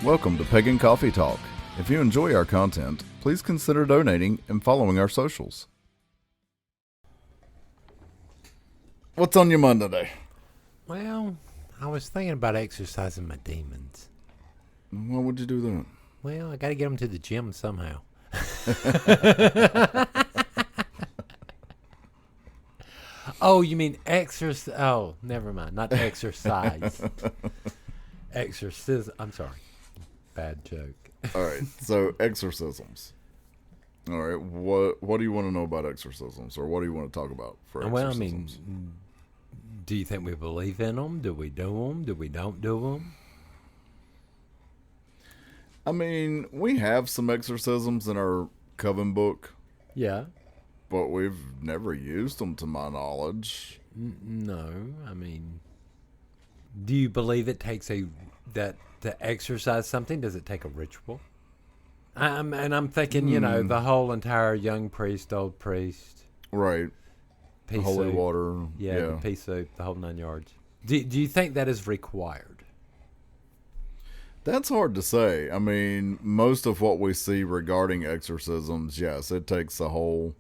Welcome to Pagan Coffee Talk. If you enjoy our content, please consider donating and following our socials. What's on your mind today? Well, I was thinking about exercising my demons. Why would you do that? Well, I got to get them to the gym somehow. Oh, you mean exercise? Oh, never mind. Not exercise. Exorcism. I'm sorry. Bad joke. All right, so exorcisms. All right, what do you want to know about exorcisms, or what do you want to talk about for exorcisms? Well, I mean, do you think we believe in them? Do we do them? Do we don't do them? I mean, we have some exorcisms in our coven book. Yeah. But we've never used them to my knowledge. No, I mean, do you believe it takes that to exercise something? Does it take a ritual? I'm thinking, the whole entire young priest, old priest, right? Pea Holy soup. water, the pea soup, the whole 9 yards. Do you think that is required? That's hard to say. I mean, most of what we see regarding exorcisms, yes, it takes a whole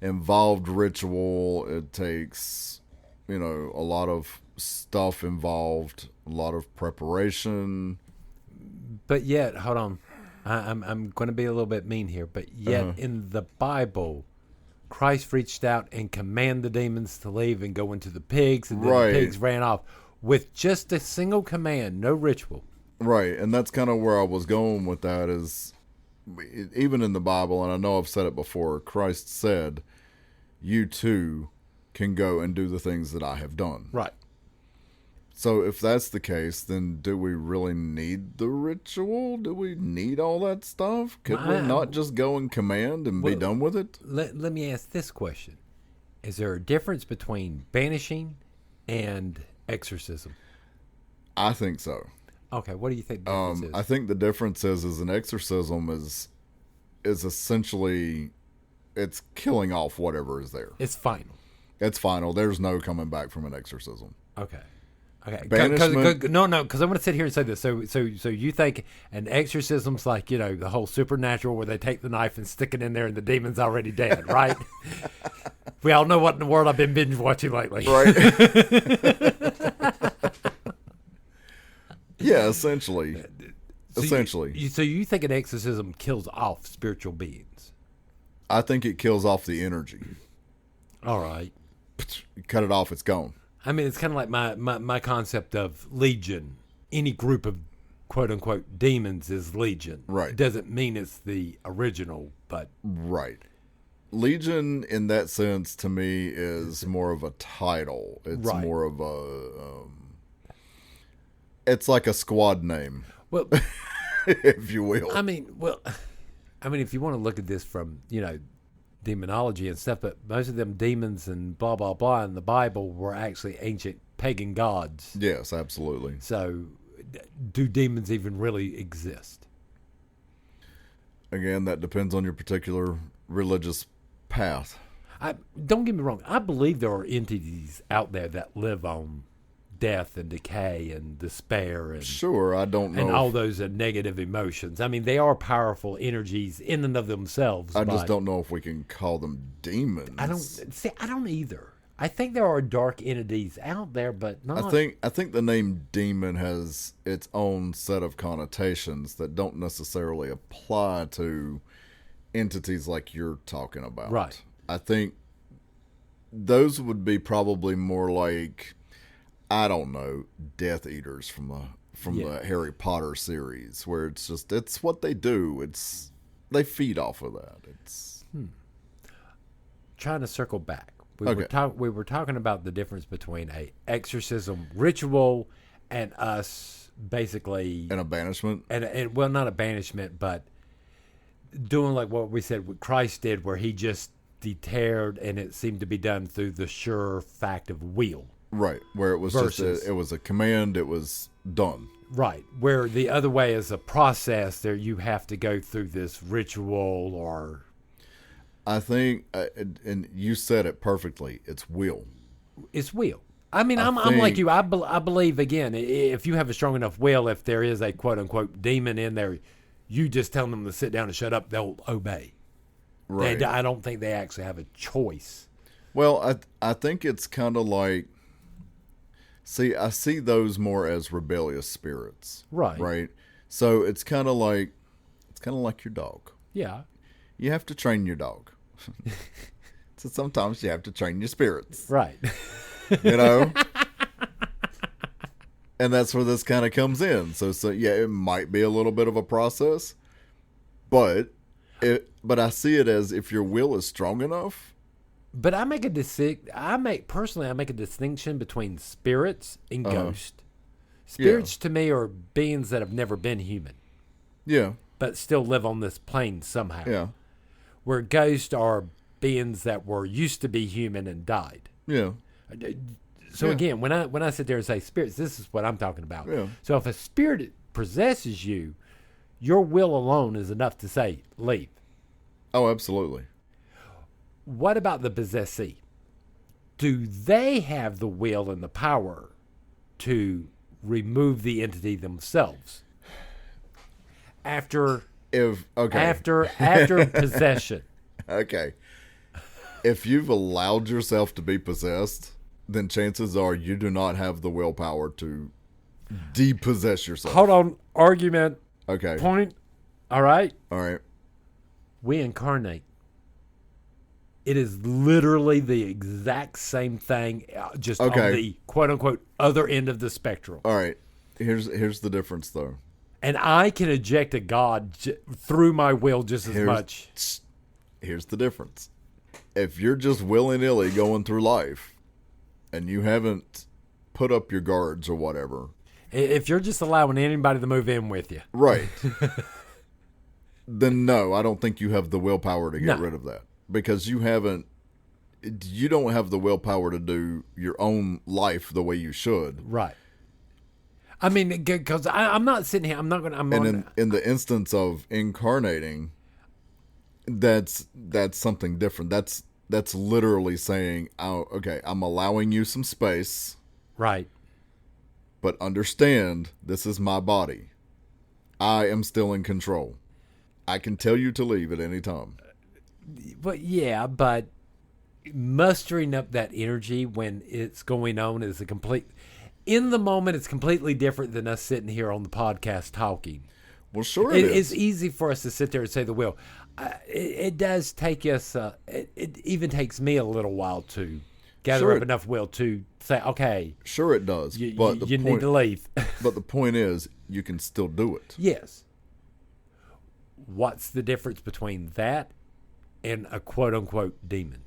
involved ritual. It takes, a lot of stuff involved, a lot of preparation. But yet, hold on, I'm going to be a little bit mean here. But yet, in the Bible, Christ reached out and commanded the demons to leave and go into the pigs, and then the pigs ran off with just a single command, no ritual. Right, and that's kind of where I was going with that. Is even in the Bible, and I know I've said it before, Christ said, you too can go and do the things that I have done. Right. So if that's the case, then do we really need the ritual? Do we need all that stuff? Could we not just go and command and be done with it? Let me ask this question. Is there a difference between banishing and exorcism? I think so. Okay, what do you think the difference is? I think the difference is an exorcism is essentially, it's killing off whatever is there. It's final. It's final. There's no coming back from an exorcism. Okay. Banishment. No, because I'm going to sit here and say this. So you think an exorcism's like, the whole supernatural where they take the knife and stick it in there and the demon's already dead, right? We all know what in the world I've been binge watching lately. Right. Yeah, essentially. So you think an exorcism kills off spiritual beings? I think it kills off the energy. All right. You cut it off, it's gone. I mean, it's kind of like my concept of legion. Any group of quote-unquote demons is legion. Right. It doesn't mean it's the original, but... Right. Legion, in that sense, to me, is more of a title. It's more of a... it's like a squad name. Well... if you will. I mean, if you want to look at this from, demonology and stuff, but most of them demons and blah, blah, blah in the Bible were actually ancient pagan gods. Yes, absolutely. So, do demons even really exist? Again, that depends on your particular religious path. Don't get me wrong. I believe there are entities out there that live on death and decay and despair and sure, I don't know, and all those negative emotions. I mean, they are powerful energies in and of themselves. I just don't know if we can call them demons. I don't either. I think there are dark entities out there, but not. I think the name demon has its own set of connotations that don't necessarily apply to entities like you're talking about. Right. I think those would be probably more like, I don't know, Death Eaters from the Harry Potter series, where it's what they do. They feed off of that. It's trying to circle back. We were talking about the difference between a exorcism ritual and us basically and a banishment. And well, not a banishment, but doing like what we said what Christ did, where he just deterred, and it seemed to be done through the sure fact of will. Right, where it was it was a command, it was done. Right, where the other way is a process there you have to go through this ritual or... I think, and you said it perfectly, it's will. It's will. I mean, I'm like you. I believe, again, if you have a strong enough will, if there is a quote-unquote demon in there, you just tell them to sit down and shut up, they'll obey. Right. I don't think they actually have a choice. Well, I think it's kind of like, I see those more as rebellious spirits. Right. Right. So it's kind of like your dog. Yeah. You have to train your dog. So sometimes you have to train your spirits. Right. You know? And that's where this kind of comes in. So yeah, it might be a little bit of a process, but I see it as if your will is strong enough. But I make a distinction between spirits and ghosts. Spirits to me are beings that have never been human. Yeah. But still live on this plane somehow. Yeah. Where ghosts are beings that were used to be human and died. Yeah. So again, when I sit there and say spirits, this is what I'm talking about. Yeah. So if a spirit possesses you, your will alone is enough to say, leave. Oh, absolutely. What about the possessee? Do they have the will and the power to remove the entity themselves? After possession. Okay. If you've allowed yourself to be possessed, then chances are you do not have the willpower to depossess yourself. Hold on. Argument. Okay. Point. All right. We incarnate. It is literally the exact same thing, just on the quote-unquote other end of the spectrum. All right. Here's the difference, though. And I can eject a god through my will just as much. Here's the difference. If you're just willy-nilly going through life and you haven't put up your guards or whatever. If you're just allowing anybody to move in with you. Right. Then no, I don't think you have the willpower to get rid of that. Because you don't have the willpower to do your own life the way you should. Right. I mean, because I'm not sitting here. I'm not going to. In the instance of incarnating, that's something different. That's literally saying, oh, okay, I'm allowing you some space. Right. But understand, this is my body. I am still in control. I can tell you to leave at any time. But mustering up that energy when it's going on is in the moment, it's completely different than us sitting here on the podcast talking. Well, sure it is. It's easy for us to sit there and say the will. It does take us, it even takes me a little while to gather up enough will to say, okay. Sure it does. You need to leave. But the point is, you can still do it. Yes. What's the difference between that and a quote-unquote demon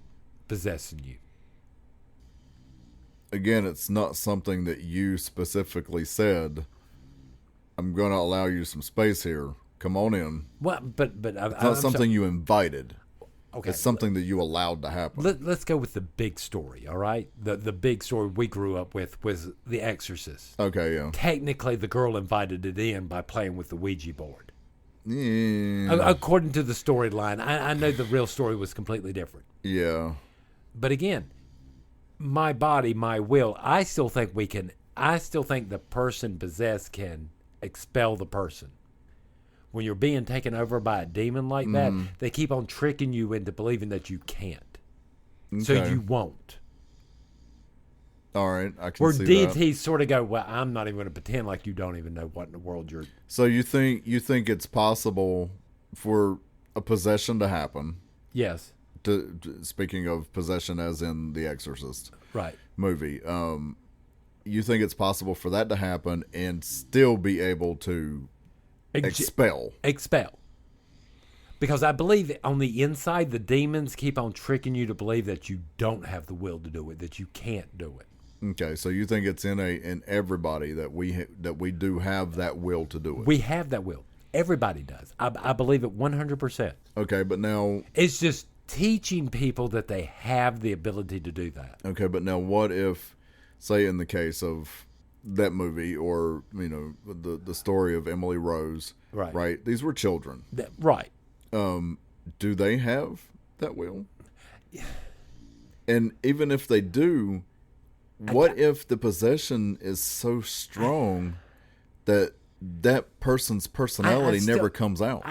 possessing you? Again, it's not something that you specifically said, I'm going to allow you some space here. Come on in. Well, but it's not something you invited. Okay. It's something that you allowed to happen. Let's go with the big story, all right? The big story we grew up with was The Exorcist. Okay, yeah. Technically, the girl invited it in by playing with the Ouija board. Yeah. According to the storyline. I know the real story was completely different. Yeah. But again, my body, my will, I still think the person possessed can expel the person. When you're being taken over by a demon like that, they keep on tricking you into believing that you can't. Okay. So you won't. All right, I can see that. Where deities sort of go, well, I'm not even going to pretend like you don't even know what in the world you're... So you think it's possible for a possession to happen? Yes. Speaking of possession as in the Exorcist movie, you think it's possible for that to happen and still be able to expel? Because I believe that on the inside, the demons keep on tricking you to believe that you don't have the will to do it, that you can't do it. Okay, so you think it's in everybody that we do have that will to do it? We have that will. Everybody does. I believe it 100%. Okay, but now... It's just teaching people that they have the ability to do that. Okay, but now what if, say in the case of that movie or, the story of Emily Rose, right? These were children. Right. Do they have that will? And even if they do, what if the possession is so strong that that person's personality never comes out?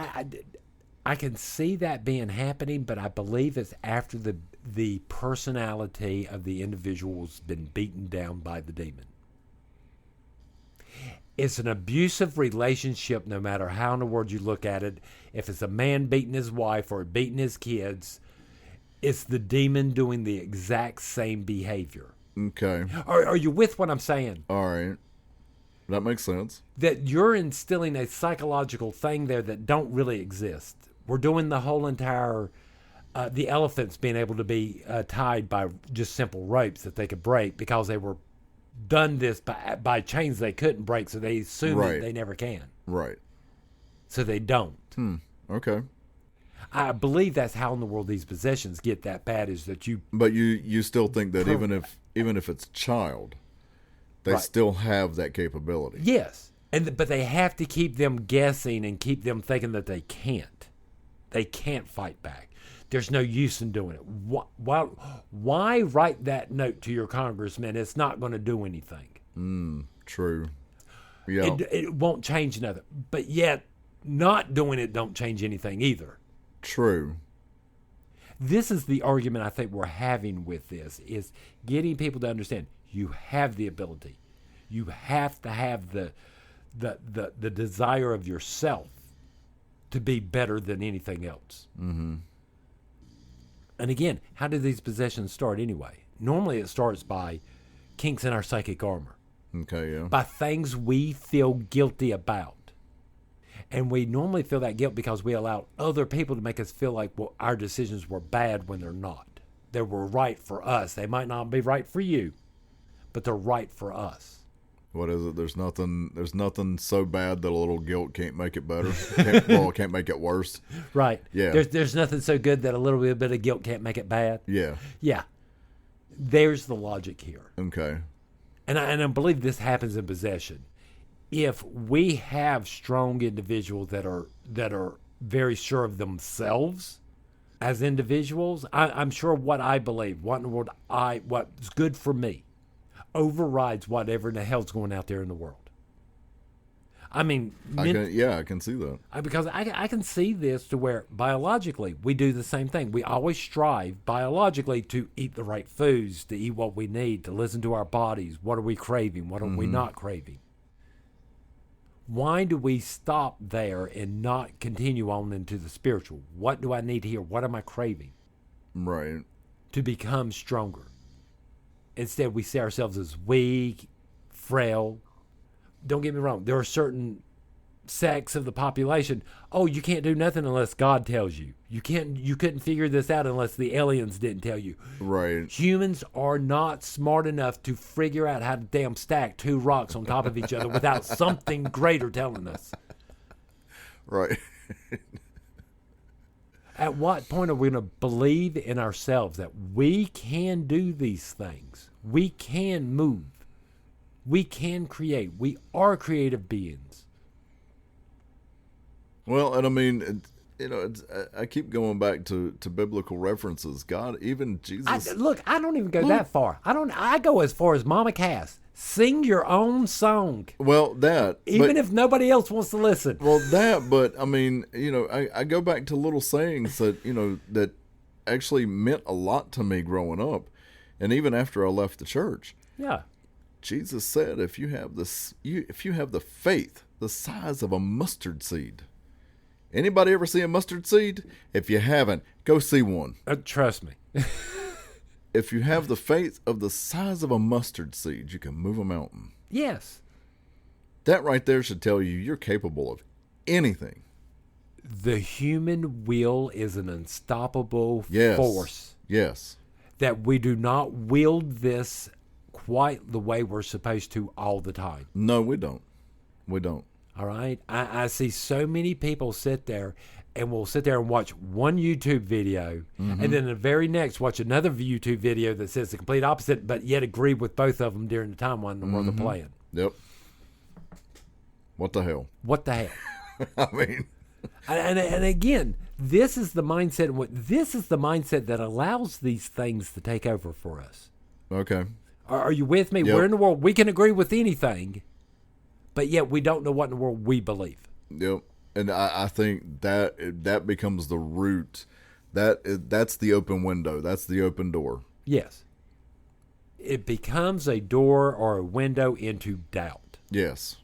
I can see that being happening, but I believe it's after the personality of the individual's been beaten down by the demon. It's an abusive relationship no matter how in the world you look at it. If it's a man beating his wife or beating his kids, it's the demon doing the exact same behavior. Okay. Are you with what I'm saying? All right. That makes sense. That you're instilling a psychological thing there that don't really exist. We're doing the whole entire, the elephants being able to be tied by just simple ropes that they could break because they were done this by chains they couldn't break, so they assume that they never can. Right. So they don't. Okay. I believe that's how in the world these possessions get that bad, is that you... But you still think that even if it's a child, they still have that capability. Yes. But they have to keep them guessing and keep them thinking that they can't. They can't fight back. There's no use in doing it. Why write that note to your congressman? It's not going to do anything. True. Yeah. It won't change nothing. But yet, not doing it don't change anything either. True. This is the argument I think we're having with this, is getting people to understand you have the ability. You have to have the desire of yourself to be better than anything else. Mm-hmm. And again, how do these possessions start anyway? Normally it starts by kinks in our psychic armor. Okay, yeah. By things we feel guilty about. And we normally feel that guilt because we allow other people to make us feel like our decisions were bad when they're not. They were right for us. They might not be right for you, but they're right for us. What is it? There's nothing so bad that a little guilt can't make it better. Can't make it worse. Right. Yeah. There's nothing so good that a little bit of guilt can't make it bad. Yeah. Yeah. There's the logic here. Okay. And I believe this happens in possession. If we have strong individuals that are very sure of themselves as individuals, I'm sure what I believe, what in the world what's good for me, overrides whatever in the hell's going out there in the world. I mean, I can see that. Because I can see this to where biologically we do the same thing. We always strive biologically to eat the right foods, to eat what we need, to listen to our bodies. What are we craving? What are we not craving? Why do we stop there and not continue on into the spiritual? What do I need to hear? What am I craving? Right. To become stronger. Instead, we see ourselves as weak, frail. Don't get me wrong. There are certain sects of the population. Oh, you can't do nothing unless God tells you. You couldn't figure this out unless the aliens didn't tell you. Right. Humans are not smart enough to figure out how to damn stack two rocks on top of each other without something greater telling us. Right. At what point are we going to believe in ourselves that we can do these things? We can move. We can create. We are creative beings. Well, and I mean, I keep going back to biblical references. God, even Jesus. I don't even go that far. I go as far as Mama Cass. Sing your own song. Well, even if nobody else wants to listen. Well, but I mean, I go back to little sayings that that actually meant a lot to me growing up, and even after I left the church. Yeah. Jesus said, if you have the faith the size of a mustard seed. Anybody ever see a mustard seed? If you haven't, go see one. Trust me. If you have the faith of the size of a mustard seed, you can move a mountain. Yes. That right there should tell you you're capable of anything. The human will is an unstoppable force. Yes. That we do not wield this quite the way we're supposed to all the time. No, we don't. We don't. All right? I see so many people sit there and will sit there and watch one YouTube video and then the very next watch another YouTube video that says the complete opposite, but yet agree with both of them during the time when they're playing. Yep. What the hell? What the hell? I mean... And again, this is the mindset. This is the mindset that allows these things to take over for us. Okay. Are you with me? Yep. We're in the world. We can agree with anything, but yet we don't know what in the world we believe. Yep. And I think that becomes the root. That's the open window. That's the open door. Yes. It becomes a door or a window into doubt. Yes.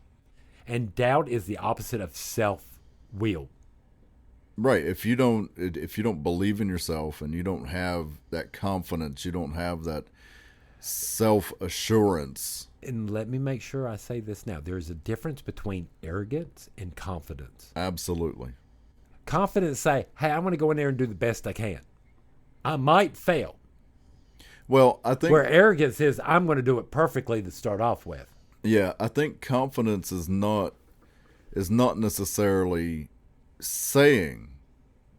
And doubt is the opposite of self-will. Right. If you don't believe in yourself and you don't have that confidence, you don't have that self-assurance. And let me make sure I say this now. There's a difference between arrogance and confidence. Absolutely. Confidence say, hey, I'm going to go in there and do the best I can. I might fail. Well, I think where arrogance is, I'm going to do it perfectly to start off with. Yeah, I think confidence is not necessarily saying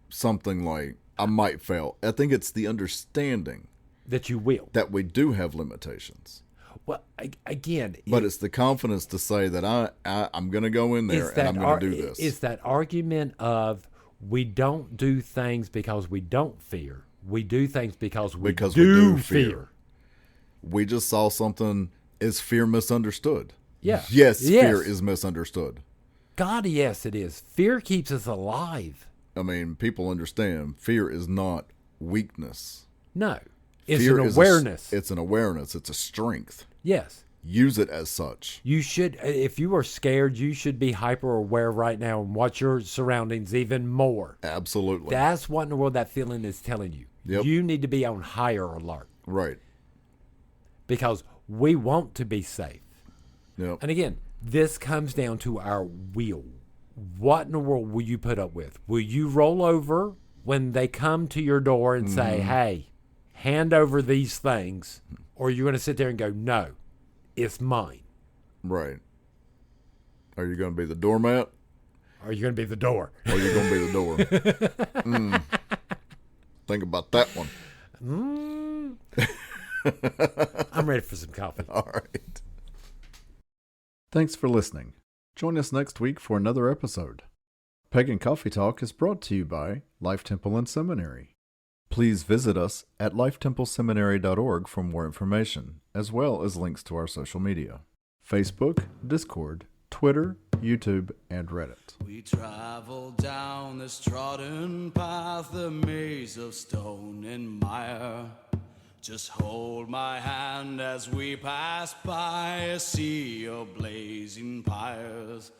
something like I might fail. I think it's the understanding that you will. That we do have limitations. Well, again, but it's the confidence to say that I'm going to go in there and I'm going to do this. It's that argument of we don't do things because we don't fear. We do things because we do fear. We just saw something. Is fear misunderstood? Yeah. Yes, fear is misunderstood. God, yes, it is. Fear keeps us alive. I mean, people understand fear is not weakness. No. It's an awareness. It's an awareness. It's a strength. Yes. Use it as such. You should, if you are scared, you should be hyper aware right now and watch your surroundings even more. Absolutely. That's what in the world that feeling is telling you. Yep. You need to be on higher alert. Right. Because we want to be safe. Yep. And again, this comes down to our will. What in the world will you put up with? Will you roll over when they come to your door and say, hey, hand over these things? Or are you going to sit there and go, no, it's mine? Right. Are you going to be the doormat? Or are you going to be the door? Or are you going to be the door? Think about that one. I'm ready for some coffee. All right. Thanks for listening. Join us next week for another episode. Pagan Coffee Talk is brought to you by Life Temple and Seminary. Please visit us at lifetempleseminary.org for more information, as well as links to our social media: Facebook, Discord, Twitter, YouTube, and Reddit. We travel down this trodden path, a maze of stone and mire. Just hold my hand as we pass by a sea of blazing pyres.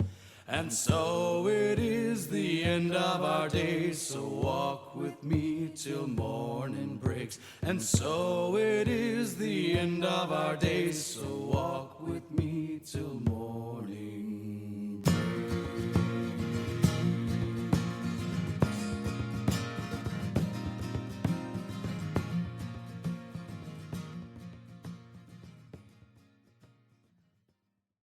And so it is the end of our days, so walk with me till morning breaks. And so it is the end of our days, so walk with me